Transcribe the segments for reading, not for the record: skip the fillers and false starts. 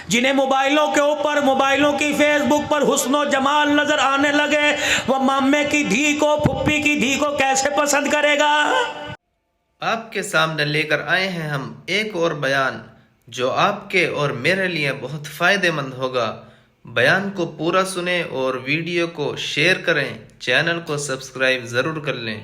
जिन्हें मोबाइलों के ऊपर, मोबाइलों की फेसबुक पर हुस्नो जमाल नजर आने लगे, वो मामे की धी को, फुप्पी की धी को कैसे पसंद करेगा। आपके सामने लेकर आए हैं हम एक और बयान जो आपके और मेरे लिए बहुत फायदेमंद होगा। बयान को पूरा सुने और वीडियो को शेयर करें, चैनल को सब्सक्राइब जरूर कर लें।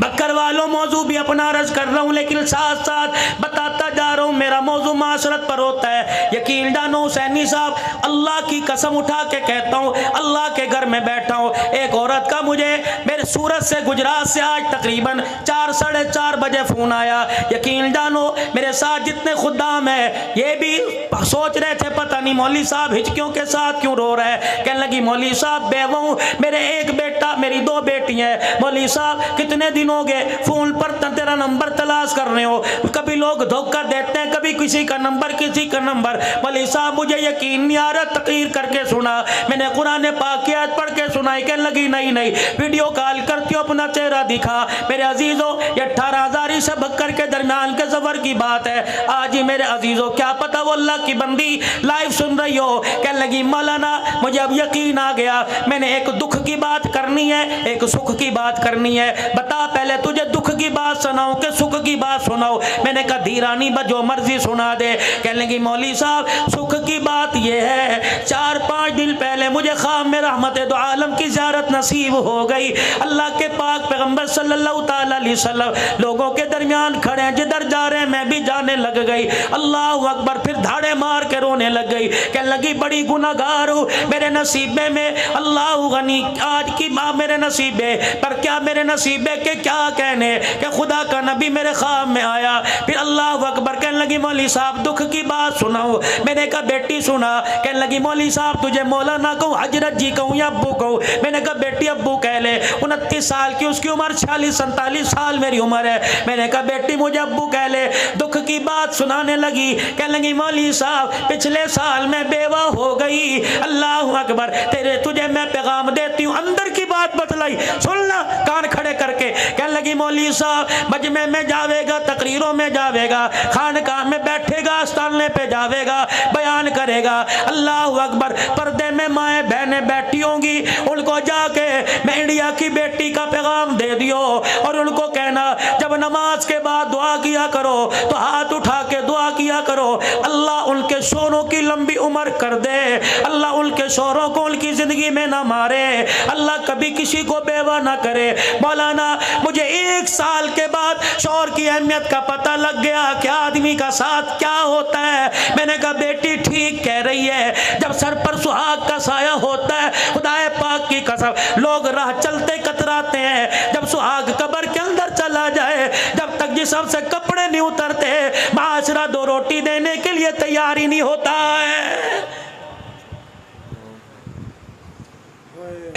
बक्कर वालों, मौजू भी अपना अर्ज कर रहा हूँ, लेकिन साथ साथ बताता जा रहा हूँ, मेरा मौजू माशरत पर होता है। यकीन जानो हुसैनी साहब, अल्लाह की कसम उठा के कहता हूँ, अल्लाह के घर में बैठा हूँ, एक औरत का मुझे मेरे सूरत से, गुजरात से आज तकरीबन 4 साढ़े 4 बजे फ़ोन आया। यकीन जानो मेरे साथ जितने खुद्दाम हैं ये भी सोच रहे थे पता नहीं मौलवी साहब हिचकियों के साथ क्यों रो रहे हैं। कहने लगी मौलवी साहब बेवा हूँ, मेरे एक बेटा, मेरी 2 बेटियाँ हैं। मौलवी साहब कितने दिन हो गए फोन पर तेरा नंबर तलाश कर रहे हो, कभी लोग धोखा देते हैं, कभी किसी का नंबर किसी का नंबर। मौलवी साहब मुझे यकीन नहीं आ रहा, तकरीर करके सुना, मैंने कुरान पाक की आयत पढ़ के सुनाई। कहने लगी नहीं नहीं, वीडियो कॉल करती हो, अपना चेहरा दिखा। मेरे अजीजों ये 18,000 से बक्कर के दरमियान के सफर की बात है। आज ही मेरे अजीजों क्या पता वो अल्लाह की बंदी लाइव सुन रही हो। कहने लगी मौलाना मुझे अब यकीन आ गया, मैंने एक दुख की बात करनी है, एक सुख की बात करनी है। बता पहले तुझे दुख की बात सुनाऊं कि सुख की बात सुनाऊं। मैंने कहा धीरानी जो मर्जी सुना दे। कहने लगी मौलवी साहब सुख की बात यह है, 4-5 दिन पहले मुझे ख्वाब में रहमत दो आलम की ज़ियारत नसीब हो गई। अल्लाह के पाक पैगंबर सल्लल्लाहु अलैहि वसल्लम लोगों के दरमियान खड़े हैं, जिधर जा रहे हैं मैं भी जाने लग गई। अल्लाह अकबर, फिर धाड़े मार के रोने लग गई। कहने लगी बड़ी गुनाहगार हूँ, मेरे नसीबे में अल्लाह गनी आज की माँ मेरे नसीबे पर, क्या मेरे नसीबे के क्या कहने कि खुदा का नबी मेरे ख्वाब में आया। फिर अल्लाह अकबर, कहने लगी मौलवी साहब दुख की बात सुनाओ। मैंने कहा बेटी सुना। कहने लगी मौलवी साहब तुझे मौलाना कहूँ, हजरत जी कहूँ या अब्बू कहूँ। मैंने कहा बेटी अब्बू कह ले। 29 साल की उसकी उम्र, 46-47 साल मेरी उम्र है। मैंने कहा बेटी मुझे अब्बू कह ले। दुख की बात सुनाने लगी। कहने लगी मौलवी साहब पिछले साल मैं बेवा हो गई। अल्लाह अकबर, तेरे तुझे मैं पैगाम देती हूँ, अंदर की बात बतलाई, सुनना कान खड़े करके। कहने लगी मौलवी साहब मजमे में जावेगा, तकरीरों में जावेगा, खानकाह में बैठेगा, आस्ताने पे जावेगा, बयान करेगा। अल्लाह अकबर, पर्दे में माए बहनें बैठी होंगी, उनको जाके मैं इंडिया की बेटी का पैगाम दे दियो और उनको कहना जब नमाज के बाद दुआ किया करो तो हाथ उठा के दुआ किया करो, अल्लाह उनके शोरों की लंबी उम्र कर दे, अल्लाह उनके शोरों को उनकी जिंदगी में ना मारे, अल्लाह कभी किसी को बेवा ना करे। मौलाना मुझे 1 साल के बाद शौहर की अहमियत का पता लग गया कि आदमी का साथ क्या होता है। मैंने कहा बेटी ठीक कह रही है, जब सर पर सुहाग का साया होता है, खुदाए पाक की कसम लोग राह चलते कतराते हैं, जब सुहाग कब्र के अंदर चला जाए, जब तक जिस्म से कपड़े नहीं उतरते, माशरा 2 रोटी देने के लिए तैयार ही नहीं होता है।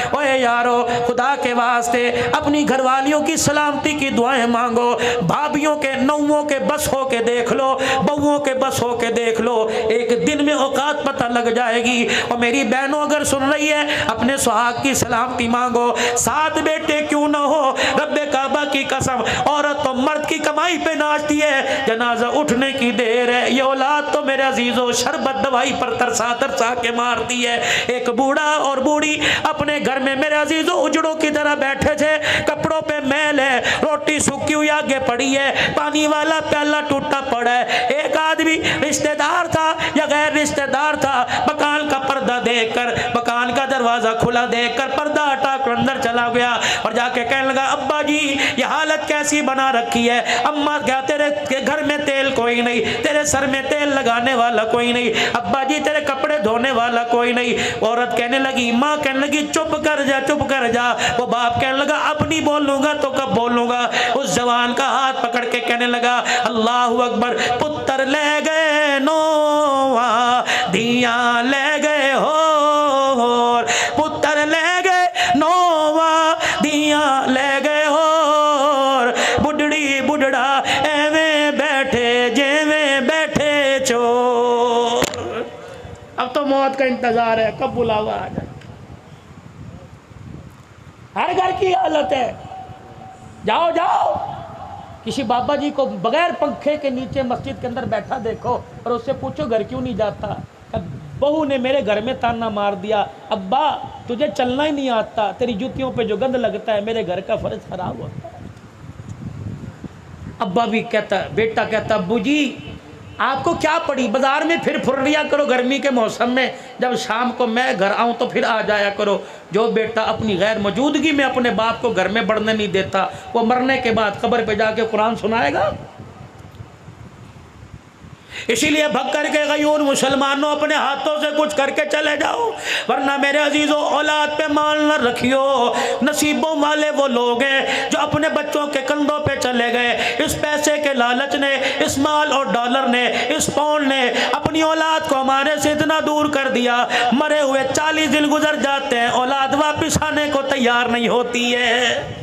ओए यारो खुदा के वास्ते अपनी घरवालियों की सलामती की दुआएं मांगो। भाभियों के नौओं के बस हो के देख लो, बहुओं के बस हो के देख लो, एक दिन में औकात पता लग जाएगी। और मेरी बहनों अगर सुन रही है अपने सुहाग की सलामती मांगो। 7 बेटे क्यों ना हो, रब्बे काबा की कसम औरत तो मर्द की कमाई पे नाचती है, जनाजा उठने की देर है। ये औलाद तो मेरे अजीजों शरबत दवाई पर तरसा तरसा के मारती है। एक बूढ़ा और बूढ़ी अपने घर में मेरे अजीजों उजड़ों की तरह बैठे थे, कपड़ों पे मैल है, रोटी सूखी हुई आगे पड़ी है, पानी वाला प्याला टूटा पड़ा है। एक आदमी रिश्तेदार था या गैर रिश्तेदार था, मकान का पर्दा देखकर, मकान का दरवाजा खुला देखकर पर्दा हटा कर अंदर चला गया और जाके कहने लगा अब्बा जी ये हालत कैसी बना रखी है। अम्मा क्या तेरे घर में तेल कोई नहीं, तेरे सर में तेल लगाने वाला कोई नहीं, अब्बा जी तेरे कपड़े धोने वाला कोई नहीं। औरत कहने लगी, माँ कहने लगी चुप कर जा चुप कर जा। वो बाप कहने लगा अब नहीं बोलूंगा तो कब बोलूंगा। उस जवान का हाथ पकड़ के कहने लगा अल्लाह अकबर, पुत्र ले गए नोवा दिया ले गए हो, पुत्र ले गए नोवा दिया ले गए हो, बुढ़ड़ी बुढ़ड़ा एवें बैठे जेवें बैठे चोर। अब तो मौत का इंतजार है, कब बुलावा आ जाए। हर घर की हालत है, जाओ जाओ किसी बाबा जी को बगैर पंखे के नीचे मस्जिद के अंदर बैठा देखो और उससे पूछो घर क्यों नहीं जाता, बहू ने मेरे घर में ताना मार दिया, अब्बा तुझे चलना ही नहीं आता, तेरी जूतियों पे जो गंद लगता है मेरे घर का फर्ज खराब होता है। अब्बा भी कहता, बेटा कहता, अब्बू जी आपको क्या पड़ी, बाजार में फिर फुर्रिया करो गर्मी के मौसम में, जब शाम को मैं घर आऊं तो फिर आ जाया करो। जो बेटा अपनी गैर मौजूदगी में अपने बाप को घर में बढ़ने नहीं देता, वो मरने के बाद कब्र पे जाके कुरान सुनाएगा। इसीलिए भग करके गयूर मुसलमानों अपने हाथों से कुछ करके चले जाओ, वरना मेरे अजीजों औलाद पे माल न रखियो। नसीबों वाले वो लोग हैं जो अपने बच्चों के कंधों पे चले गए, इस पैसे के लालच ने, इस माल और डॉलर ने, इस पाउंड ने अपनी औलाद को हमारे से इतना दूर कर दिया, मरे हुए 40 दिन गुजर जाते हैं, औलाद वापिस आने को तैयार नहीं होती है।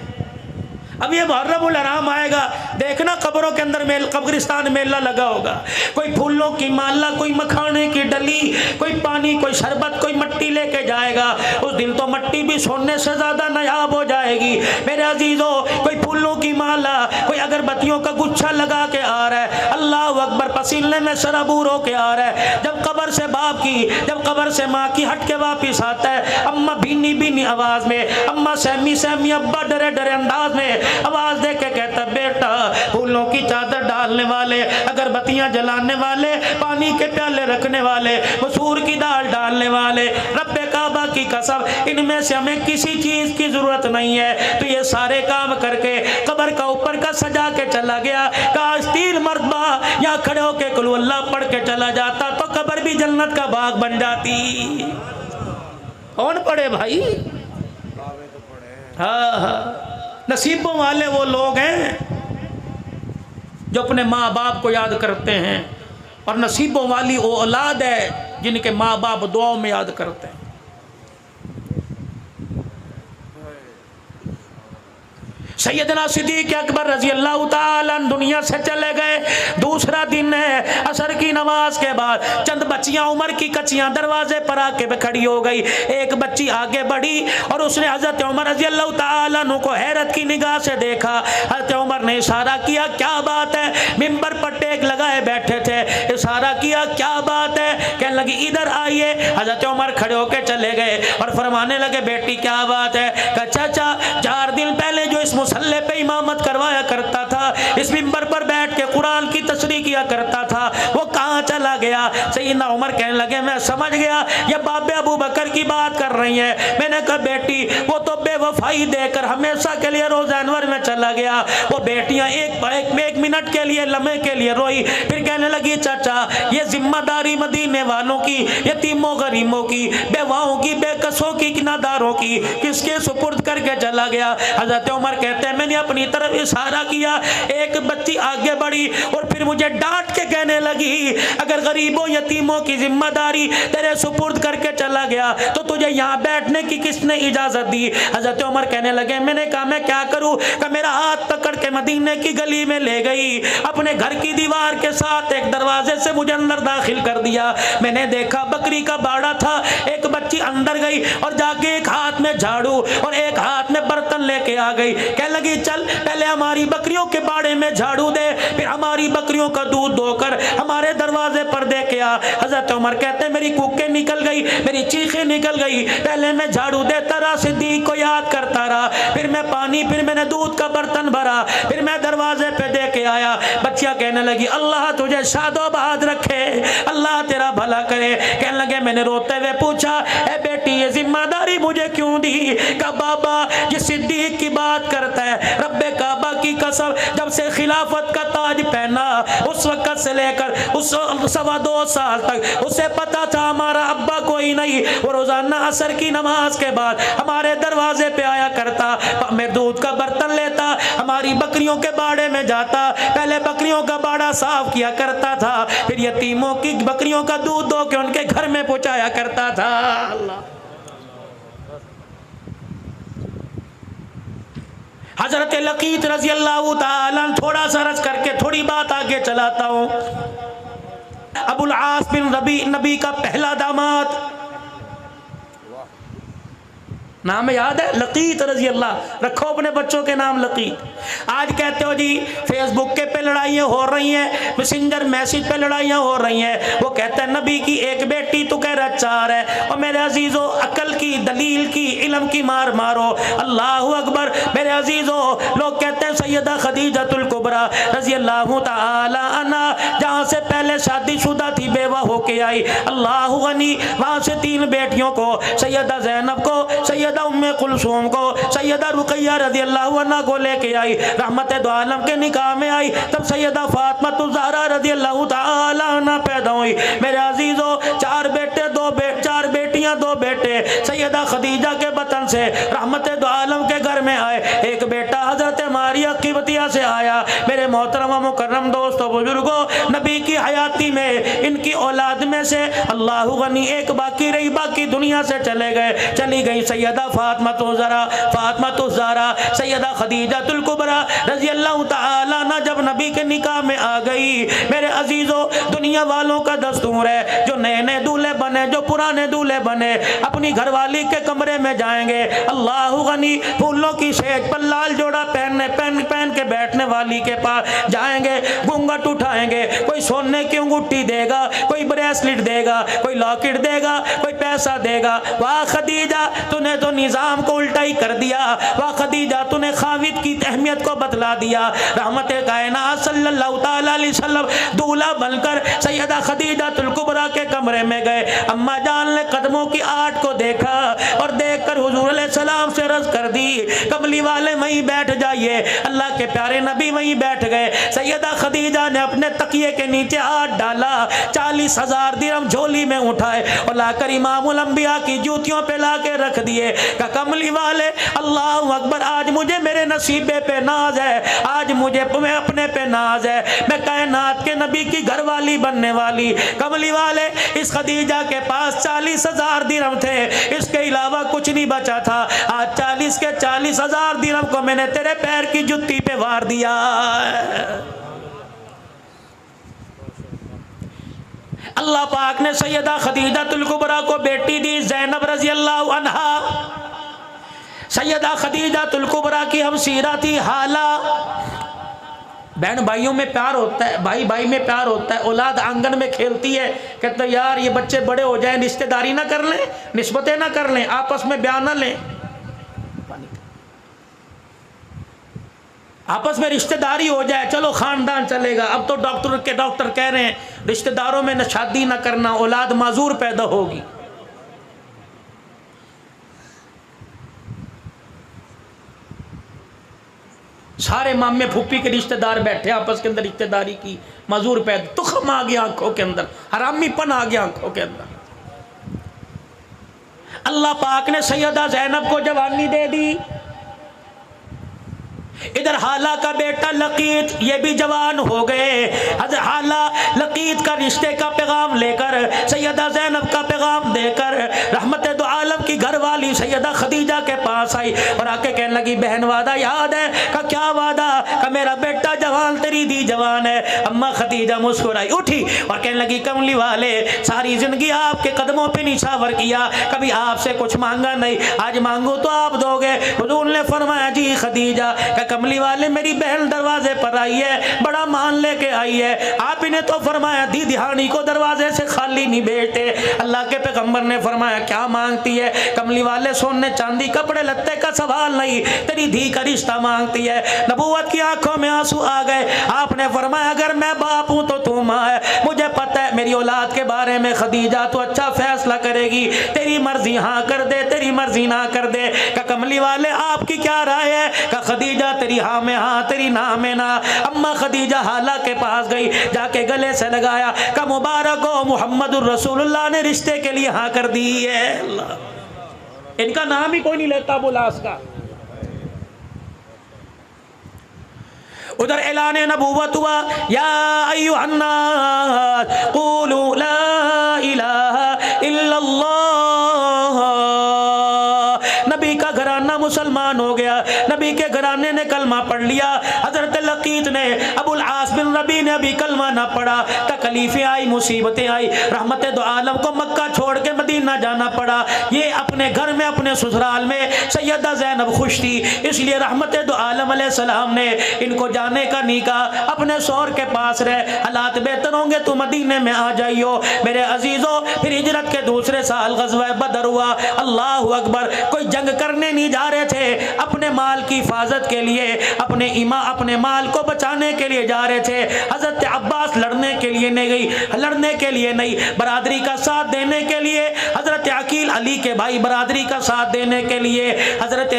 अब ये मुहर्रमुल हराम आएगा, देखना कब्रों के अंदर कब्रिस्तान मेला लगा होगा, कोई फूलों की माला, कोई मखाने की डली, कोई पानी, कोई शरबत, कोई मट्टी लेके जाएगा। उस दिन तो मट्टी भी सोने से ज्यादा नायाब हो जाएगी मेरे अजीजों। कोई फूलों की माला, कोई अगरबत्तियों का गुच्छा लगा के आ रहा है, अल्लाह अकबर, पसीने में शराबूर होके आ रहा है। जब कब्र से बाप की, जब कब्र से माँ की हट के वापिस आता है, अम्मा भीनी भीनी आवाज में, अम्मा सहमी सहमी, अब्बा डरे डरे अंदाज में आवाज दे के कहता, बेटा फूलों की चादर डालने वाले, अगरबत्तियां जलाने वाले, पानी के प्याले रखने वाले, मसूर की दाल डालने वाले, रब्बे काबा की कसम इनमें से हमें किसी चीज की जरूरत नहीं है। तो ये सारे काम करके कब्र का ऊपर का सजा के चला गया। काश 3 मरतबा यहाँ खड़े होके कुल अल्लाह पढ़ के चला जाता तो कब्र भी जन्नत का बाग बन जाती। कौन पढ़े भाई? हाँ हाँ, नसीबों वाले वो लोग हैं जो अपने माँ बाप को याद करते हैं, और नसीबों वाली वो औलाद है जिनके माँ बाप दुआओं में याद करते हैं। सैयदना सिद्दीक़ अकबर रजी अल्लाह ताला दुनिया से चले गए। दूसरा दिन है, असर की नमाज के बाद चंद बच्चियां उम्र की कच्चियां दरवाजे पर आके खड़ी हो गई। एक बच्ची आगे बढ़ी और उसने हजरत उमर रजी अल्लाह ताला अन्हु को हैरत की निगाह से देखा। हजरत उमर ने इशारा किया, क्या बात है? मिंबर पर टेक लगाए बैठे थे, इशारा किया, क्या बात है? कहने लगी इधर आइए। हजरत उमर खड़े होके चले गए और फरमाने लगे, बेटी क्या बात है? कहा चाचा 4 दिन पहले जो इस मुसल्ले पे इमामत करवाया करता था, इस मिंबर पर बैठ के कुरान की तशरीह किया करता था, वो कहाँ चला गया? सैयदना उमर कहने लगे, मैं समझ गया ये बाबे अबू बकर की बात कर रही है। मैंने कहा बेटी वो तो बेवफाई देकर हमेशा के लिए रोज़ा अनवर में चला गया। वो बेटियां एक मिनट के लिए, लम्हे के लिए रोई, फिर कहने लगी चाचा ये जिम्मेदारी मदीने वालों की, यतीमों गरीबों की, बेवाओं की, बेकसों की, किनादारों की किसके सुपुर्द करके चला गया? हजरत उमर कहते हैं मैंने अपनी तरफ इशारा किया, एक बच्ची आगे बढ़ी और फिर मुझे डांट के कहने लगी, अगर गरीबों यतीमों की जिम्मेदारी तेरे सुपुर्द करके चला गया तो तुझे यहाँ बैठने की किसने इजाजत दी? हजरत उमर कहने लगे, मैंने कहा मैं क्या करूँ? कि मेरा हाथ पकड़ के मदीने की गली में ले गई, अपने घर की दीवार के साथ एक दरवाजे से मुझे अंदर दाखिल कर दिया। मैंने देखा बकरी का बाड़ा था, एक बच्ची अंदर गई और जाके एक हाथ में झाड़ू और एक हाथ में बर्तन लेके आ गई। कहने लगी चल पहले हमारी बकरियों के बाड़े में झाड़ू दे, फिर हमारी बकरियों का दूध धोकर हमारे दरवाजे पर दे के आ। हजरत उमर कहते मेरी कूकें निकल गई, मेरी चीखें निकल गई, पहले मैं झाड़ू देता रहा, सिद्दीक को याद करता रहा, फिर मैं पानी, फिर मैंने दूध का बर्तन भरा, फिर मैं दरवाजे पे दे के आया। बच्चियां कहने लगी अल्लाह तुझे शादोबाद रखे, अल्लाह तेरा भला करे। कहने लगे मैंने रोते हुए पूछा, ए बेटी ये जिम्मेदारी मुझे क्यों दी? का बाबा ये सिद्दीक की बात करता है, रब्बे काबा की कसम जब से खिलाफत का ताज पहना उस वक्त से लेकर उस 2.25 साल तक उसे पता था हमारा अब्बा कोई नहीं, वो रोजाना असर की नमाज के बाद हमारे दरवाजे पे आया करता, मैं दूध का बर्तन लेता, हमारी बकरियों के बाड़े में जाता, पहले बकरियों का बाड़ा साफ किया करता था, फिर यतीमों की बकरियों का दूध दो के उनके घर में पहुंचाया करता था। अल्लाह हजरत लकीत रजी अल्लाह ताला, थोड़ा सा रस करके थोड़ी बात आगे चलाता हूँ। अबुल आस बिन रबी नबी का पहला दामाद, नाम याद है? लकीत रजी अल्लाह, रखो अपने बच्चों के नाम लकीत। आज कहते हो जी फेसबुक के पे लड़ाइयाँ हो रही हैं, मैसेंजर मैसेज पे लड़ाइयाँ हो रही हैं। वो कहता है नबी की एक बेटी, तू कह रहा 4 है। और मेरे अजीज़ों अकल की, दलील की, इल्म की मार मारो। अल्लाह अकबर। मेरे अजीज़ों लोग कहते हैं सैयदा खदीजतुल कुबरा रजी अल्लाह ताला अन्हा जहाँ से पहले शादीशुदा थी, बेवा होके आई, अल्लाह गनी, वहाँ से 3 बेटियों को, सैयदा ज़ैनब को, सैयदा उम्मे कुलसूम को, सैयदा रुकैया रज़ी अल्लाह अन्हा को लेके आई, रहमत दो आलम के निकाह में आई। तब सैयदा फातिमा ज़हरा रज़ी अल्लाह ताला अन्हा पैदा हुई। मेरे अजीज़ों 4 बेटे 4 बेटियां 2 बेटे सैयदा खदीजा के बतन से रहमत दो आलम के घर में आए। एक बेटा हजरत मारिया क़िब्तिया से आया। मेरे मोहतरम मुकर्रम दोस्तों बुजुर्गों, नबी की हयाती में इनकी औलाद में से अल्लाह गनी एक बाकी रही, बाकी दुनिया से चली गई सैयदा फातिमा ज़हरा, सैयदा खदीजतुल कुबरा रज़ी अल्लाह ताला अन्हा जब नबी के निकाह में आ गई। मेरे अजीज़ों दुनिया वालों का दस्तूर है, जो नए नए दूल्हे बने, जो पुराने दूल्हे बने, अपनी घरवाली के कमरे में जाएंगे, अल्लाह गनी फूलों की सेज पर लाल जोड़ा पहन के बैठने वाली के पास जाएंगे, घूंघट उठाएंगे, कोई सोने की अंगूठी देगा, कोई ब्रेसलेट देगा, कोई लॉकेट देगा, कोई पैसा देगा। वाह खदीजा तूने तो निज़ाम को उल्टा ही कर दिया, वाह खदीजा तूने खाविद की अहमियत को बतला दिया। रहमत कायनात सल्लल्लाहु ताला अलैहि वसल्लम दूल्हा बनकर सैयदा खदीजतुल कुबरा के कमरे में गए। अम्मा जान ने कदमों की आट को देखा और देखकर हुजूर अलैहिस्सलाम से अर्ज़ कर दी, कमली वाले वहीं बैठ जाइए। अल्लाह के प्यारे नबी वहीं बैठ गए। सैयदा खदीजा ने अपने तकिए के नीचे हाथ डाला, 40,000 दिरहम झोली में उठाए और लाकर इमामुल अंबिया की जूतियों पे लाके रख दिए। का कमली वाले अल्लाह अकबर, आज मुझे मेरे नसीबे पे नाज है, आज मुझे अपने पे नाज है, मैं कायनात के नबी की घरवाली बनने वाली। कमली वाले इस खदीजा के पास 40,000 दिरहम थे, इसके अलावा कुछ नहीं बचा था। आज 40,000 दिरहम को मैंने तेरे पैर की जुत्ती पे वार दिया। अल्लाह पाक ने सैयदा खदीजतुल कुबरा को बेटी दी ज़ैनब रज़ी अल्लाह अन्हा। सैयदा खदीजतुल कुबरा की हम सीरा थी हाला। बहन भाइयों में प्यार होता है, भाई भाई में प्यार होता है। औलाद आंगन में खेलती है, कहते यार ये बच्चे बड़े हो जाएं, रिश्तेदारी ना कर लें, निस्बतें ना कर लें, आपस में बयान ना लें, आपस में रिश्तेदारी हो जाए, चलो खानदान चलेगा। अब तो डॉक्टर कह रहे हैं रिश्तेदारों में न शादी ना करना, औलाद माजूर पैदा होगी। सारे मामे फूफी के रिश्तेदार बैठे आपस के अंदर रिश्तेदारी की, माजूर पैदा, तुखम आ गया आंखों के अंदर, हरामीपन आ गया आंखों के अंदर। अल्लाह पाक ने सैयदा ज़ैनब को जवानी दे दी। इधर हाला का बेटा लकीत, ये भी जवान हो गए। हज़रत हाला लकीत का रिश्ते का पैगाम लेकर, सैयदा ज़ैनब का पैगाम देकर रहमत दो आलम की घरवाली सैयदा खदीजा के पास आई और आके कहने लगी, बहन वादा याद है? का क्या वादा? का मेरा बेटा जवान, तेरी दी जवान है। अम्मा खदीजा मुस्कुराई, उठी और कहने लगी, कमली वाले सारी जिंदगी आपके कदमों पे निछावर किया, कभी आपसे कुछ मांगा नहीं, आज मांगो तो आप दोगे। हुजूर ने फरमाया, जी खदीजा। कमली वाले मेरी बहन दरवाजे पर आई है, बड़ा मान लेके आई है, आप ही ने तो फरमाया दी दिहानी को दरवाजे से खाली नहीं बेटे। अल्लाह के पैगंबर ने फरमाया, क्या मांगती है? कमली वाले सोने चांदी कपड़े लत्ते का सवाल नहीं, तेरी धी का रिश्ता मांगती है। नबूवत की आंखों में आंसू आ गए। आपने फरमाया, अगर मैं बाप हूं तो तू मां है, मुझे पता है मेरी औलाद के बारे में खदीजा तो अच्छा फैसला करेगी, तेरी मर्जी हाँ कर दे, तेरी मर्जी ना कर दे। का कमली वाले आपकी क्या राय है? का खदीजा तेरी हाँ में हाँ, तेरी ना में ना। अम्मा खदीजा हाला के पास गई, जाके गले से लगाया, का मुबारक हो मुहम्मदुर रसूलुल्लाह ने रिश्ते के लिए हाँ कर दी है। अल्लाह, इनका नाम ही कोई नहीं लेता बुलास का। उधर ऐलान नबूवत हुआ, या अय्युहन्नास क़ूलू ला इलाहा इल्लल्लाह। नबी का घराना मुसलमान हो गया। नबी नबी के घराने ने कलमा पढ़ लिया। हजरत लकीत ने, अबुल आस बिन रबी ने अभी कलमा ना पढ़ा, तकलीफें आई, मुसीबतें आई, रहमत दो आलम को मक्का छोड़ के मदीना जाना पड़ा। ये अपने घर में, अपने ससुराल में सैयदा ज़ैनब खुश थी, इसलिए रहमत दो आलम अलैहिस्सलाम ने इनको जाने का नहीं कहा, अपने शौहर के पास रहे, हालात बेहतर होंगे तो मदीने में आ जाइयो। मेरे अजीजों, फिर हिजरत के दूसरे साल गज़वा बदर हुआ। अल्लाहु अकबर। कोई जंग करने नहीं जा रहे थे, अपने माल की हिफाजत के लिए, अपने माल को बचाने के लिए जा रहे थे। हजरत अब्बास लड़ने के लिए नहीं, बरादरी का साथ देने के लिए, हजरत अकील अली के भाई बरादरी का साथ देने के लिए, हजरत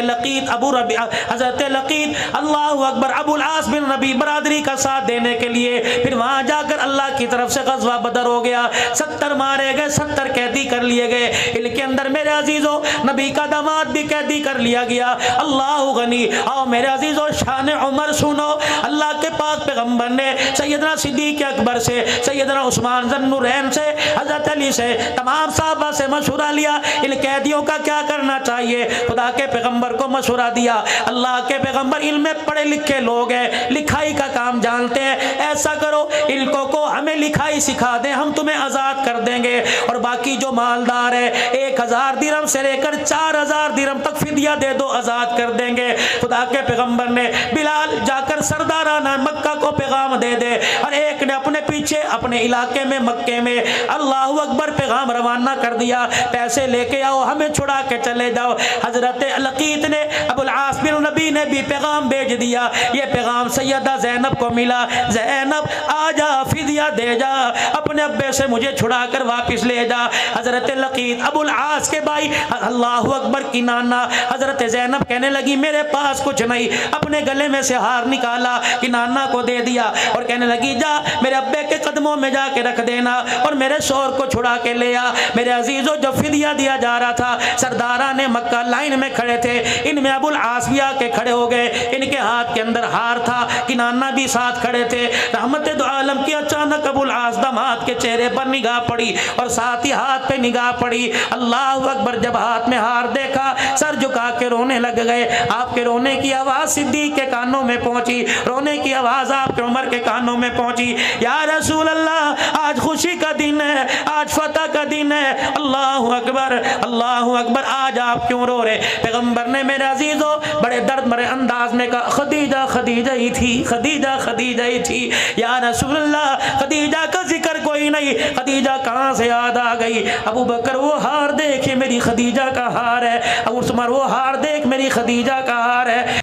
लकीत अल्लाहु अकबर अबुल आस बिन रबी बरादरी का साथ देने के लिए, फिर वहां जाकर अल्लाह की तरफ से गज़वा बदर हो गया। 70 मारे गए, 70 कैदी कर लिए गए। इनके अंदर मेरे अजीजों नबी का दामाद भी कैदी कर लिया गया। अल्लाह गनी। आओ मेरे अजीजों, शान उमर सुनो। अल्लाह के पाक पैगंबर ने सैयदना सिद्दीक अकबर से, सैयदना उस्मान ज़न्नुरैन से, हजरत अली से, तमाम साहबा से मशवरा लिया, इन कैदियों का क्या करना चाहिए। खुदा के पैगंबर को मशवरा दिया। अल्लाह के पैगंबर इनमें पढ़े लिखे लोग हैं, लिखाई का काम जानते हैं, ऐसा करो इनको को हमें लिखाई सिखा दें, हम तुम्हें आज़ाद कर देंगे, और बाकी जो मालदार है 1000 दिरहम से लेकर 4000 दिरहम तक फिदिया दे दो, आज़ाद कर देंगे। खुदा के पैगंबर ने बिलाल जाकर सरदाराना मक्का को पैगाम दे दे, और एक ने अपने पीछे अपने इलाके में मक्के में अल्लाहु अकबर पैगाम रवाना कर दिया, पैसे लेके आओ, हमें छुड़ा के चले जाओ। हजरत लकीत ने, अबुल आस बिन नबी ने भी पैगाम भेज दिया। ये पैगाम सैयदा ज़ैनब को मिला, ज़ैनब आजा, फिदिया दे जा, अपने अब्बे से मुझे छुड़ा कर वापिस ले जा। हजरत लकीत अबुल आस के भाई अल्लाहु अकबर की नाना हजरत ज़ैनब कहने लगी मेरे पास कुछ नहीं, अपने गले में से हार निकाला कि नाना को दे दिया, और कहने लगी जा मेरे अब्बे के कदमों में जाके रख देना और मेरे शौहर को छुड़ा के ले आ। मेरे अजीजों, जो फिदिया दिया जा रहा था, सरदारा ने मक्का लाइन में खड़े थे, इनमें अबुल आस भी आके खड़े हो गए, इनके हाथ के अंदर हार था, कि नाना भी साथ खड़े थे। रहमत दो आलम की अचानक अबुल आस दामाद के चेहरे पर निगाह पड़ी और साथ ही हाथ पे निगाह पड़ी। अल्लाह अकबर। जब हाथ में हार देखा, सर झुका के रोने लग गए। आपके रोने की आवाज सिद्दीक के कानों में पहुंची, रोने की आवाज आपके उमर के कानों में पहुंची। या रसूल अल्लाह, आज खुशी का दिन है, आज फतह का दिन है। अल्लाह अकबर, अल्लाह अकबर, आज आप क्यों रो रहे। पैगंबर ने मेरे अजीजों बड़े दर्द भरे अंदाज में कहा, खदीजा खदीजा ही थी, खदीजा खदीजा ही थी। या रसूल अल्लाह, खदीजा का जिक्र कोई नहीं, खदीजा कहाँ से याद आ गई। अबू बकर, वो हार देख, मेरी खदीजा का हार है। अबू उस्मान, वो हार देख, मेरी खदीजा का हार है।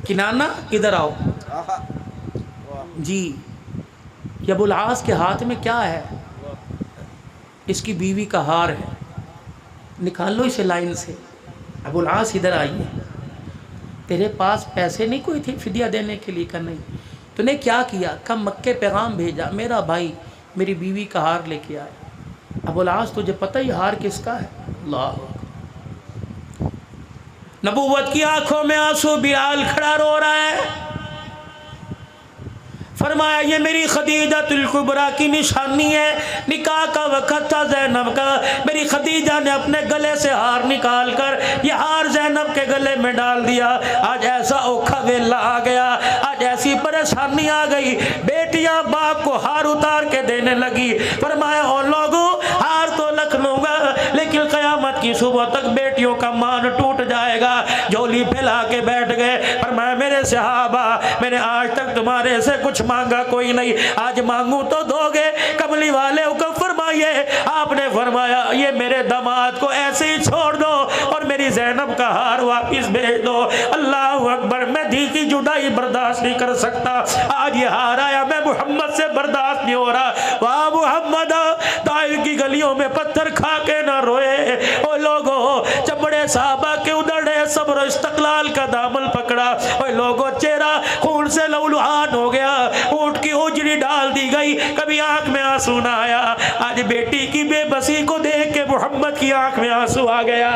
कि नाना इधर आओ जी, ये अबुल आस के हाथ में क्या है। इसकी बीवी का हार है, निकाल लो इसे लाइन से। अबुल आस इधर आइए, तेरे पास पैसे नहीं कोई थे फिदिया देने के लिए। का नहीं, तूने क्या किया। कम मक्के पैगाम भेजा, मेरा भाई मेरी बीवी का हार लेके आया। अबुल आस, तुझे पता ही हार किसका है। अल्लाह। नबूवत की आंखों में आंसू, बिलाल खड़ा रो रहा है। फरमाया ये मेरी खदीजातुल कुबरा की निशानी है। निकाह का वक़्त था ज़ैनब का, मेरी खदीजा ने अपने गले से हार निकाल कर ये हार ज़ैनब के गले में डाल दिया। आज ऐसा औखा वेला आ गया, आज ऐसी परेशानी आ गई, बेटियां बाप को हार उतार के देने लगी। फरमाया ओ लोगों, हार तो रख लूंगा, लेकिन क़यामत की सुबह तक बेटियों का मान टूट जाएगा। झोली फैला के बैठ गए। फरमाया मेरे सहाबा, मैंने आज तक तुम्हारे से कुछ मांगा कोई नहीं, आज मांगू तो दोगे। कमली वाले को फरमाइए, आपने फरमाया ये मेरे दामाद को ऐसे ही छोड़ दो और मेरी ज़ैनब का हार वापिस भेज दो। अल्लाह अकबर, मैं धी की जुदाई बर्दाश्त नहीं कर सकता। आज ये हार आया, मैं मोहम्मद से बर्दाश्त नहीं हो रहा। वाह मोहम्मद, ताइफ की गलियों में पत्थर खा के ना रोए। ओ लोगों, चमड़े साहबा के उधड़े सब्र इस्तक़लाल का दामन पकड़ा। ओ लोगों, चेहरा खून से लहूलुहान हो गया, ऊँट की उजड़ी डाल दी गई, कभी आंख में आंसू ना आया। आज बेटी की बेबसी को देख के मोहम्मद की आंख में आंसू आ गया।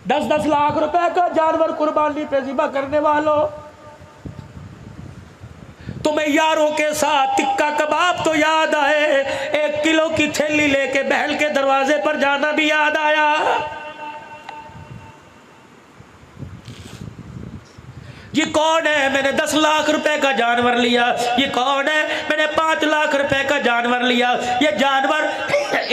10-10 लाख रुपए का जानवर कुर्बानी पे ज़िबा करने वालों, तुम्हें यारों के साथ टिक्का कबाब तो याद आए, 1 किलो की थैली लेके बहल के दरवाजे पर जाना भी याद आया। ये कौन है, मैंने 10 लाख रुपए का जानवर लिया। ये कौन है, मैंने 5 लाख रुपए का जानवर लिया। ये जानवर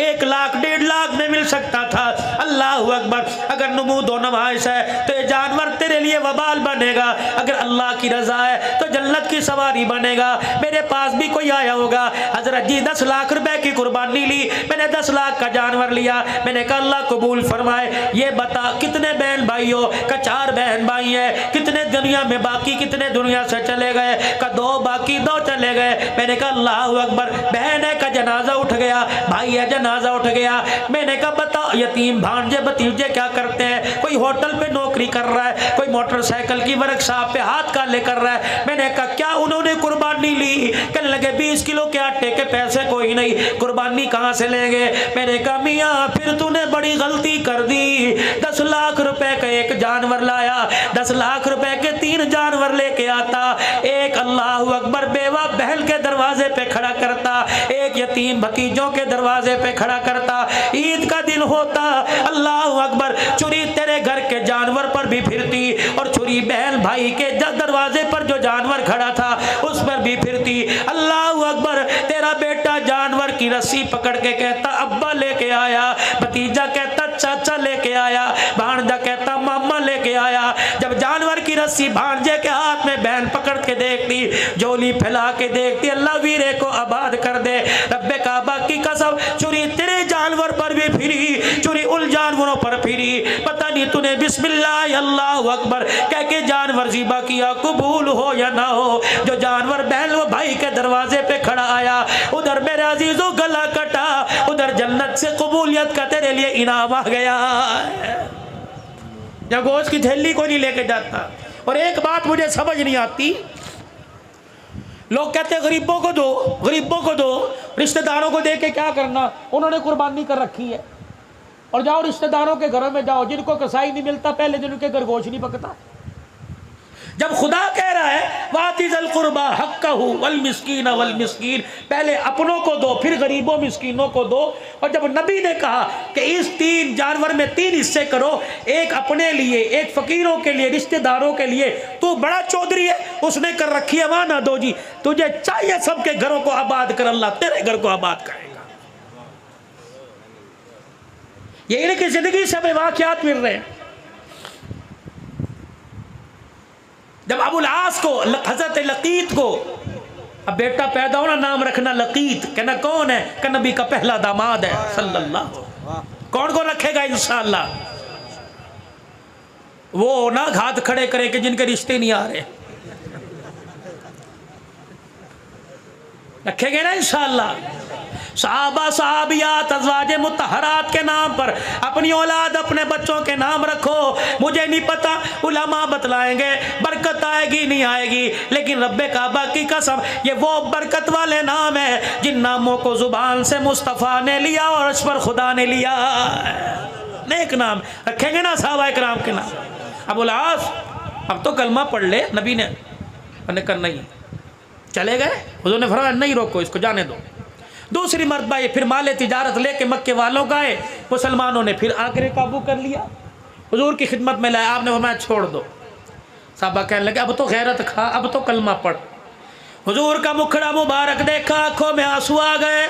1 लाख 1.5 लाख में मिल सकता था। अल्लाह अकबर। अगर नमूद व नमाइश है तो ये जानवर तेरे लिए वबाल बनेगा, अगर अल्लाह की रजा है तो जन्नत की सवारी बनेगा। मेरे पास भी कोई आया होगा, हजरत जी 10 लाख रुपए की कुर्बानी ली, मैंने 10 लाख का जानवर लिया। मैंने कहा अल्लाह कबूल फरमाए। ये बता कितने बहन भाई हो? का 4 बहन भाई है। कितने दुनिया में बाकी, कितने दुनिया से चले गए? का 2 बाकी, 2 चले गए। मैंने कहा अल्लाह अकबर। बहन है का जनाजा उठ गया, भाई है जनाजा उठ गया। मैंने कहा बताओ यतीम भांजे भतीजे क्या करते हैं? कोई होटल पे नौकरी कर रहा है, कोई मोटरसाइकिल की वर्कशॉप पे हाथ काले कर रहा है। मैंने कहा क्या उन्होंने कुर्बानी ली? कहने लगे 20 किलो के आटे के पैसे कोई नहीं, कुर्बानी कहाँ से लेंगे? मैंने कहा मियाँ फिर तूने बड़ी गलती कर दी। 10 लाख रुपए का एक जानवर लाया, 10 लाख रुपए के 3 जानवर लेके आता। एक अल्लाह अकबर बेवा बहन के दरवाजे पे खड़ा करता, एक यतीम भतीजों के दरवाजे पे खड़ा करता। ईद का दिन होता, अल्लाह अकबर, चुरी तेरे घर के जानवर पर भी फिरती और चुरी बहन भाई के दरवाजे पर जो जानवर खड़ा था उस पर भी फिरती। अल्लाह अकबर। तेरा बेटा जानवर की रस्सी पकड़ के कहता अब्बा लेके आया, भतीजा कहता चाचा लेके आया, भांजा कहता मामा लेके आया। जब जानवर की रस्सी भांजे के हाथ में बहन पकड़ के देखती, झोली फैला के देखती, अल्लाह वीरे को आबाद कर दे। रब्बे काबा की कसम, चुरी तेरे जानवर पर भी फिरी, चुरी उन जानवरों पर फिरी। पता नहीं तूने बिस्मिल्लाह अल्लाह अकबर कह के जानवर ज़िबा किया, कबूल हो या ना हो। जो जानवर बहन व भाई के दरवाजे पे खड़ा आया, उधर मेरे अजीजों गला कटा, उधर जन्नत से कबूलियत का तेरे लिए इनाम आ गया। या गोश्त की थैली को नहीं लेके जाता। और एक बात मुझे समझ नहीं आती, लोग कहते हैं गरीबों को दो, गरीबों को दो, रिश्तेदारों को दे के क्या करना? उन्होंने कुर्बानी कर रखी है। और जाओ रिश्तेदारों के घरों में जाओ, जिनको कसाई नहीं मिलता पहले दिन उनके घर गोश्त नहीं पकता। जब खुदा कह रहा है वातिज़ल कुर्बा हक्कहु वल मिस्कीन वल मिस्कीन, पहले अपनों को दो फिर गरीबों मिस्कीनों को दो। और जब नबी ने कहा कि इस 3 जानवर में 3 हिस्से करो, एक अपने लिए, एक फकीरों के लिए, रिश्तेदारों के लिए, तू बड़ा चौधरी है, उसने कर रखी है वहां ना दो जी। तुझे चाहिए सबके घरों को आबाद कर, अल्लाह तेरे घर को आबाद करेगा। ये इनकी जिंदगी से हमें वाक़यात मिल रहे हैं। जब अबुल आस को, हजरत लकीत को अब बेटा पैदा होना, नाम रखना लकीत। कहना कौन है? कि नबी का पहला दामाद है सल्लल्लाहु। कौन कौन रखेगा इंशाअल्लाह? वो ना हाथ खड़े करे कि जिनके रिश्ते नहीं आ रहे, रखेंगे ना इंशाअल्लाह। सहाबा सहाबियात अज़वाजे मुतहरात के नाम पर अपनी औलाद, अपने बच्चों के नाम रखो। मुझे नहीं पता, उलमा बतलाएंगे, बरकत आएगी नहीं आएगी, लेकिन रब्बे काबा की कसम ये वो बरकत वाले नाम है जिन नामों को जुबान से मुस्तफ़ा ने लिया और उस पर खुदा ने लिया। नेक नाम रखेंगे ना साहबा इकराम के नाम। अबुल आस अब तो कलमा पढ़ ले, नबी ने कहा नहीं, चले गए। हुज़ूर ने फरमाया नहीं रोको, इसको जाने दो। दूसरी मरतबा ये फिर माले तिजारत लेके मक्के वालों का है, मुसलमानों ने फिर आकर काबू कर लिया, हुजूर की खिदमत में लाया। आपने फरमाया छोड़ दो। साहबा कहने लगे अब तो गैरत खा, अब तो कलमा पढ़। हुजूर का मुखड़ा मुबारक देखा, आंखों में आंसू आ गए।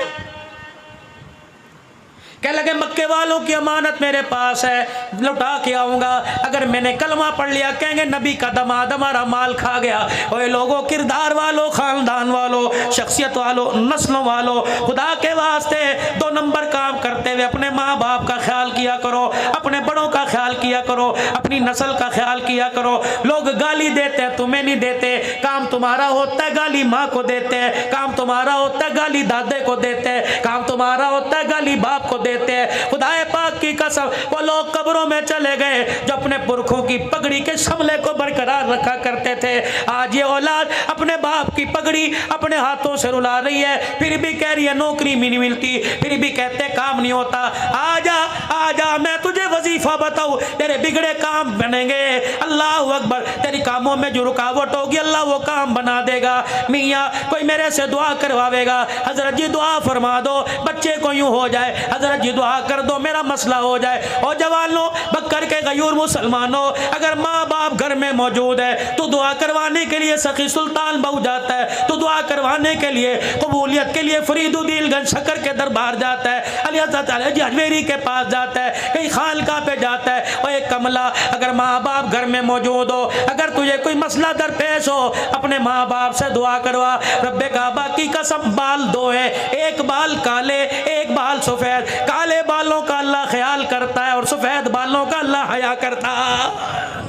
कह लगे मक्के वालों की अमानत मेरे पास है, लौटा के आऊँगा। अगर मैंने कलमा पढ़ लिया कहेंगे नबी का दमाद हमारा माल खा गया। ओए लोगों, किरदार वालों, ख़ानदान वालों, शख्सियत वालों, नस्लों वालों, खुदा के वास्ते 2 नंबर काम करते हुए अपने माँ बाप का ख्याल किया करो, अपने बड़ों का ख्याल किया करो, अपनी नस्ल का ख्याल किया करो। लोग गाली देते हैं, तुम्हें नहीं देते। काम तुम्हारा होता है गाली माँ को देते हैं, काम तुम्हारा होता है गाली दादे को देते हैं, काम तुम्हारा होता है गाली बाप को देते हैं। खुदाए पाक की कसम, वो लोग कब्रों में चले गए जो अपने पुरखों की पगड़ी के शमले को बरकरार रखा करते थे। आज ये औलाद अपने बाप की पगड़ी अपने हाथों से रुला रही है, फिर भी कह रही है नौकरी भी नहीं मिलती, फिर भी कहते काम नहीं होता। आजा आजा, मैं तुझे वजीफा दफ़ा बताओ तेरे बिगड़े काम बनेंगे। अल्लाह अकबर। तेरी कामों में जो रुकावट होगी अल्लाह वो काम बना देगा। मियाँ कोई मेरे से दुआ करवावेगा, हजरत जी दुआ फरमा दो बच्चे को यूँ हो जाए, हजरत जी दुआ कर दो मेरा मसला हो जाए। और जवानों बकर के गयूर मुसलमानों, अगर माँ बाप घर में मौजूद है तो दुआ करवाने के लिए सखी सुल्तान बहु जाता है, तो दुआ करवाने के लिए कबूलियत के लिए फरीदुद्दीन शक्कर के दरबार जाता है, अली हज़रत अली अजमेरी के पास जाता है, कहीं खानका पे जाता है। और एक कमला अगर माँ बाप घर में मौजूद हो, अगर तुझे कोई मसला दरपेश हो अपने माँ बाप से दुआ करवा। रब्बे काबा की कसम बाल दो है, एक बाल काले एक बाल सफ़ेद। काले बालों का अल्लाह ख्याल करता है और सफ़ेद बालों का अल्लाह हया करता है।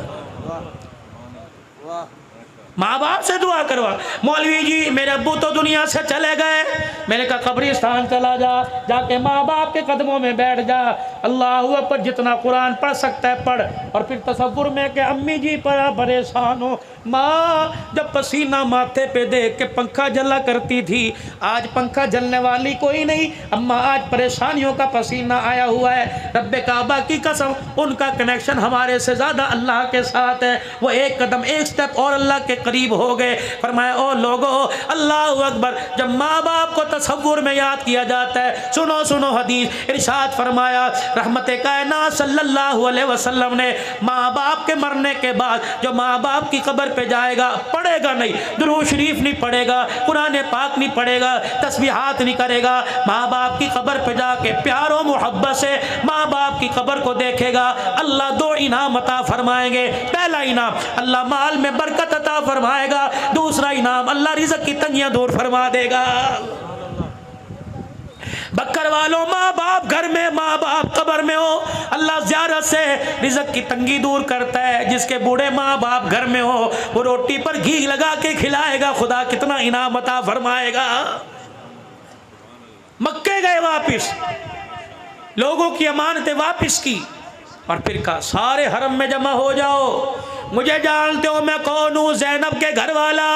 माँ बाप से दुआ करवा। मौलवी जी मेरे अब्बू तो दुनिया से चले गए, मैंने कहा कब्रिस्तान चला जा, जाके माँ बाप के कदमों में बैठ जा, अल्लाह अकबर, जितना कुरान पढ़ सकता है पढ़। और फिर तसव्वुर में कि अम्मी जी बड़ा परेशान हो, माँ जब पसीना माथे पे देख के पंखा जला करती थी, आज पंखा जलने वाली कोई नहीं, अम्मा आज परेशानियों का पसीना आया हुआ है। रब्बे काबा की कसम उनका कनेक्शन हमारे से ज़्यादा अल्लाह के साथ है। वो एक कदम एक स्टेप और अल्लाह के करीब हो गए। फरमाया ओ लोगो अल्लाह अकबर, जब माँ बाप को तसव्वुर में याद किया जाता है, सुनो सुनो हदीस इरशाद फरमाया रहमत कायनात सल्लल्लाहु अलैहि वसल्लम ने माँ बाप के मरने के बाद जो माँ बाप की कब्र पे जाएगा, पढ़ेगा नहीं, दुरूद शरीफ नहीं पढ़ेगा, कुरान पाक नहीं पढ़ेगा, तस्बीहात नहीं करेगा, माँ बाप की कब्र पे जाके प्यार और मोहब्बत से माँ बाप की कब्र को देखेगा, अल्लाह दो इनाम अता फरमाएंगे। पहला इनाम अल्लाह माल में बरकत अता फरमाएगा, दूसरा इनाम अल्लाह रिज़्क़ की तंगियां दूर फरमा देगा। बकर वालों माँ बाप घर में, माँ बाप कब्र में हो, अल्लाह ज़ियारत से रिज़्क़ की तंगी दूर करता है। जिसके बूढ़े माँ बाप घर में हो वो रोटी पर घी लगा के खिलाएगा, खुदा कितना इनाम अता फरमाएगा। मक्के गए वापिस, लोगों की अमानतें वापिस की और फिर कहा सारे हरम में जमा हो जाओ, मुझे जानते हो मैं कौन हूँ, ज़ैनब के घर वाला,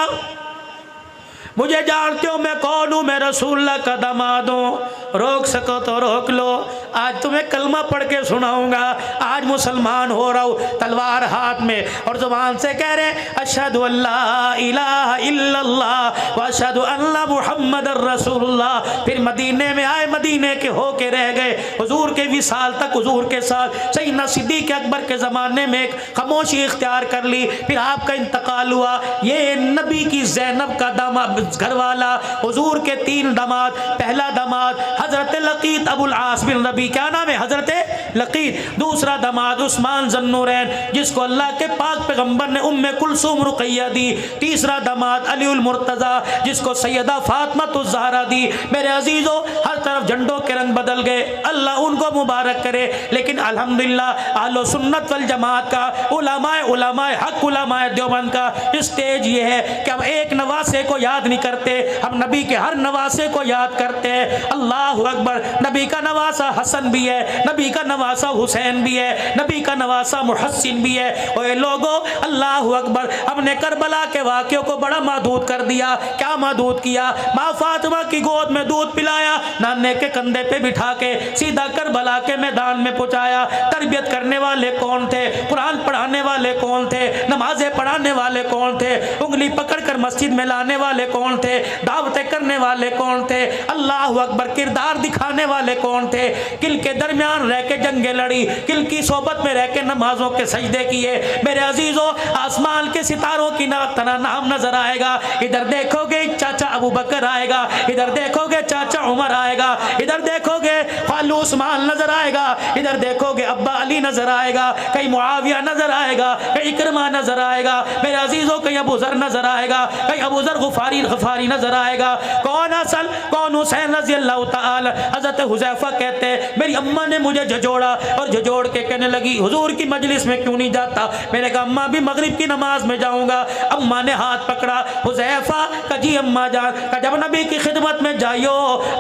मुझे जानते हो मैं कौन हूँ, मैं रसूलुल्लाह का दामाद हूँ, रोक सको तो रोक लो, आज तुम्हें कलमा पढ़ के सुनाऊंगा, आज मुसलमान हो रहा हूँ। तलवार हाथ में और जुबान से कह रहे अशहदु अल्ला इलाहा इल्लल्लाह व अशहदु अन्ना मुहम्मदर रसूलुल्लाह। फिर मदीने में आए, मदीने के होके रह गए, हुजूर के विसाल तक हुजूर के साथ सैयदना सिद्दीक़ अकबर के ज़माने में एक खामोशी इख्तियार कर ली। फिर आपका इंतकाल हुआ। ये नबी की ज़ैनब का दामाद घर वाला, हुजूर के 3 दामाद, पहला दामाद हजरत लकीत अबुल आस बिन रबी, क्या नाम है, हजरत लकीत। दूसरा दामाद उस्मान ज़न्नूरैन जिसको अल्लाह के पाक पैगंबर ने उम्मे कुलसूम रुकैया दी। तीसरा दामाद अली उल मुर्तज़ा जिसको सैयदा फातिमा तुज़ ज़हरा दी। मेरे अजीज़ों हर तरफ झंडों के रंग बदल गए, अल्लाह उनको मुबारक करे। लेकिन अल्हम्दुलिल्लाह अहले सुन्नत वल जमात का, उलमाए हक उलमाए देवबंद का स्टेज ये है कि हम एक नवासे को याद नहीं करते, हम नबी के हर नवासे को याद करते हैं। अल्लाह अकबर, नबी का नवासा हसन भी है, नबी का नवासा हुसैन भी है, नबी का नवासा मुहस्सिन भी है। और लोगों अल्लाह अकबर, हमने करबला के वाक़ियों को बड़ा महदूद कर दिया। क्या महदूद किया? माँ फातिमा की गोद में दूध पिलाया, नाने के कंधे पे बिठा के सीधा करबला के मैदान में पहुँचाया। तरबियत करने वाले कौन थे? कुरान पढ़ाने वाले कौन थे? नमाजें पढ़ाने वाले कौन थे? उंगली पकड़ कर मस्जिद में लाने वाले कौन थे? दावतें करने वाले कौन थे? अल्लाह अकबर, किरदार दिखाने वाले कौन थे? किल के दरमियान रह के जंगे लड़ी, किल की सोबत में रह के नमाजों के सजदे किए। मेरे अजीजों आसमान के सितारों की तना नाम नजर आएगा। इधर देखोगे चाचा अबू बकर आएगा, इधर देखोगे चाचा उमर आएगा, इधर देखोगे खालू उस्मान नजर आएगा, इधर देखोगे अब्बा अली नजर आएगा, कहीं मुआविया नजर आएगा, कहीं इकरमा नजर आएगा। मेरे अजीजों कहीं अबू जर नजर आएगा, कहीं अबू जर गफारी नजर आएगा। कौन हसन कौन हुसैन रज़ी अल्लाह ताला। हज़रत हुज़ैफा कहते हैं मेरी अम्मा ने मुझे झजोड़ा और झजोड़ के कहने लगी हुजूर की मजलिस में क्यों नहीं जाता? मैंने कहा अम्मा भी मगरिब की नमाज में जाऊंगा। अम्मा ने हाथ पकड़ा, हुज़ैफा का जी अम्मा जान का जब नबी की खिदमत में जाइयो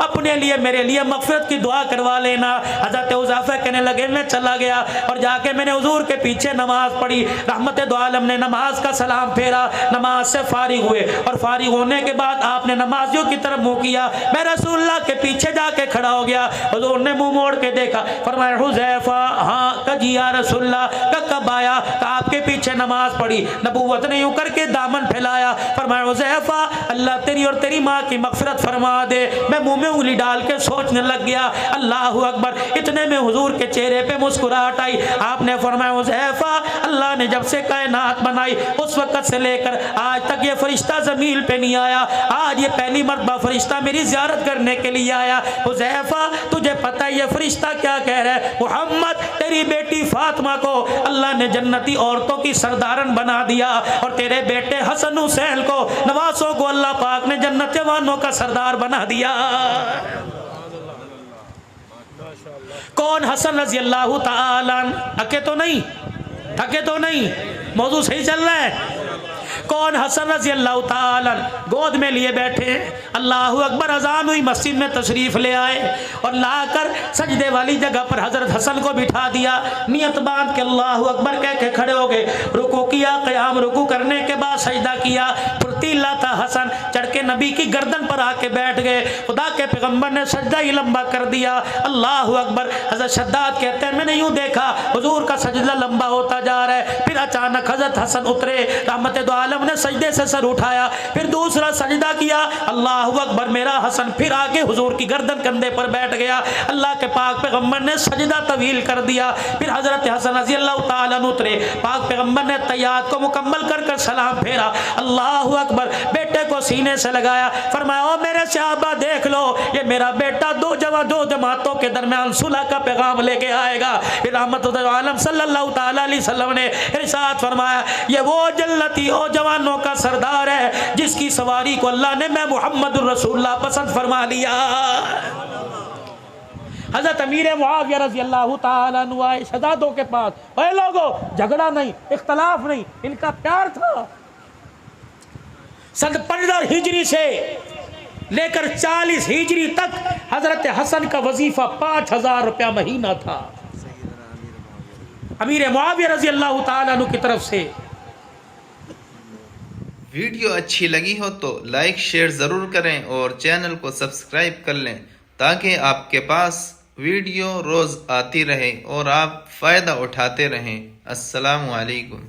अपने लिए मेरे लिए मग़फ़िरत की दुआ करवा पढ़वा लेना। हजरत हुज़ैफा कहने लगे मैं चला गया और जाके मैंने हुजूर के पीछे नमाज पढ़ी। रहमत दो आलम ने नमाज का सलाम फेरा, नमाज से फारिग हुए और फारिग होने के बाद आपने नमाजियों की तरफ मुंह किया। मैं रसूलुल्लाह के पीछे जाके खड़ा हो गया। हुजूर ने मुंह मोड़ के देखा, फरमाया हुज़ैफा हाँ कजी या रसूलुल्लाह, कब आया? आपके पीछे नमाज पढ़ी। नबूवत ने यूं करके दामन फैलाया, फरमाया हुज़ैफा अल्लाह तेरी और तेरी माँ की मगफिरत फरमा दे। मैं मुंह में उंगली डाल के सोचने लग गया, अल्लाहु अकबर। इतने में हुजूर के चेहरे पे मुस्कुराहट आई। आपने फरमाया हुज़ैफा अल्लाह ने जब से कायनात बनाई उस वक्त से लेकर आज तक ये फरिश्ता ज़मीन पे नहीं आया। आज ये पहली मर्तबा फरिश्ता मेरी ज़ियारत करने के लिए आया। हुज़ैफा तुझे पता है ये फरिश्ता क्या कह रहा है? मुहम्मद तेरी बेटी फातिमा को अल्लाह ने जन्नती औरतों की सरदारन बना दिया और तेरे बेटे हसन हुसैन को, नवासों को अल्लाह पाक ने जन्नत वालों का सरदार बना दिया। कौन? हसन रजी अल्लाह ताला। थके तो नहीं, थके तो नहीं, मौजू सही चल रहा है। कौन? हसन रजी अल्लाह ताला गोद में लिए बैठे हैं। अल्लाहु अकबर, अजान हुई, मस्जिद में तशरीफ ले आए और लाकर सजदे वाली जगह पर हजरत हसन को बिठा दिया। नियत बांध के अल्लाहु अकबर कह के खड़े हो गए। रुकू किया, क़याम रुकू करने के बाद सजदा किया। फुर्तीला था हसन, चढ़ के नबी की गर्दन पर आके बैठ गए। खुदा के पैगंबर ने सजदा ही लंबा कर दिया। अल्लाहु अकबर। हजरत शद्दाद कहते हैं मैंने यूं देखा हुजूर का सजदा लंबा होता जा रहा है। फिर अचानक हजरत हसन उतरे, रहमत दो आलम ने सजदे से सर उठाया, फिर दूसरा सजदा किया। अल्लाहु अकबर। मेरा हसन फिर आके हुजूर की गर्दन कंधे पर बैठ गया। अल्लाह के पाक पैगंबर ने सजदा तवील कर दिया। फिर हजरत हसन रज़ी अल्लाह ताला अन्हु उतरे। पाक पैगंबर ने तैयात को मुकम्मल कर कर सलाम फेरा। अल्लाहु अकबर। बेटे को सीने से लगाया, फरमाया ओ मेरे सहाबा देख लो, ये मेरा बेटा दो जमातों के दरमियान सुलह का पैगाम लेके आएगा। फिर रहमत आलम सल्लल्लाहु ताला अलैहि वसल्लम ने इरशाद फरमाया ये वो जन्नती ओ जवानों का सरदार है जिसकी सवारी को अल्लाह ने मैं मुहम्मदुर रसूलुल्लाह पसंद फरमा लिया। हजरत अमीर मुआविया रज़ी अल्लाह ताला अन्हु आए शहजादों के पास। ओए लोगों, झगड़ा नहीं, इख्तलाफ नहीं, इनका प्यार था। सन 15 हिजरी से लेकर 40 हिजरी तक हजरत हसन का वजीफा 5000 रुपया महीना था अमीर मुआविया रज़ी अल्लाह ताला अन्हु की तरफ से। वीडियो अच्छी लगी हो तो लाइक शेयर ज़रूर करें और चैनल को सब्सक्राइब कर लें ताकि आपके पास वीडियो रोज़ आती रहे और आप फ़ायदा उठाते रहें। अस्सलामु अलैकुम।